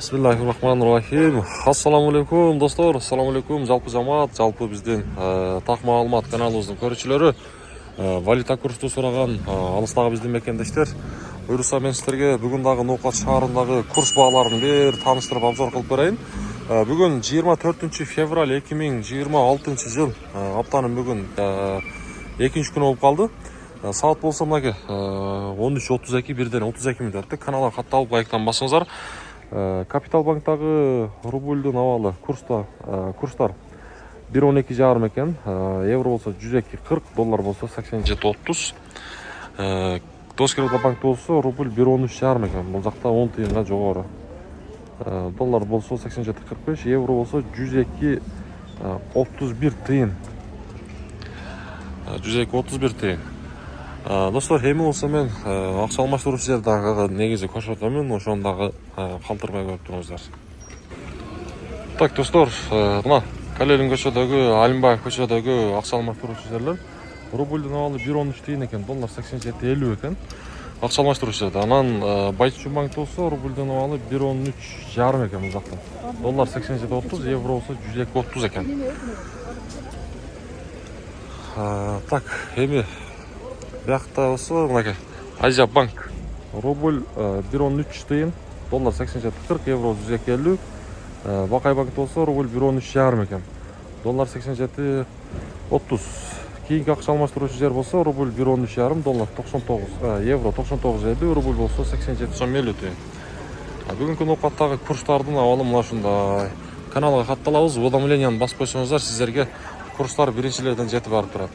Bismillahirrahmanirrahim. Assalamu alaikum dostlar. Assalamu alaikum. Жалпы жамаат, жалпы биздин так маалымат каналыбыздын көрүүчүлөрү, валюта курсту сураган алыстагы биздин мекендештер. Буюрса мен силерге бүгүн дагы Ноокат шаарындагы курс бааларын бир тааныштырып обзор кылып берейин. Бүгүн 24 февраль 2026 жыл. Аптанын бүгүн 2-күнү болуп калды. Saat болсо мынакей 13:32 бирден 32 мүнөттө каналга катталып лайктан басыңыздар. Капитал банктагы рубльдун абалы курстар 1.12,5 экен, евро болсо 102.40, доллар болсо 87.30. Доскерда банк болсо рубль 1.13,5 экен, бул жакта 10 тыйынга жогору. Доллар болсо 87.45, евро болсо 102.31 тыйын. 102.31 тыйын. Достор, эми болсо мен акча алмаштыруу жердагы негизи көрсөтөмүн, ошону дагы калтырбай көрүп туруңуздар. Так, достор, мына Калелин көчөдөгү, Алимбаев көчөдөгү акча алмаштыруучу жерлер. Рубльдун абалы 1.13 тыйын экен, доллар 87.50 экен. Акча алмаштыруу жерде. Анан Байтчу банк болсо рубльдун абалы 1.13,5 экен бул жакта. Доллар 87.30, евро болсо 102.30 экен. Так, эми Бяхта болсо мынакей Азия банк. Рубль 1.13 тыйын, доллар 87.40, евро 102.50. Бакай банк болсо рубль 1.13,5 экен. Доллар 87.30. Кийинки акча алмаштыруучу жер болсо рубль 1.13,5, доллар 99, евро 99.50, рубль болсо 87.50 тыйын. Бүгүнкү Ноокаттагы курстардын абалы мына ушундай. Каналга катталабыз, уведомленияны басып койсоңуздар, сиздерге курстар биринчилерден жетип барып турат.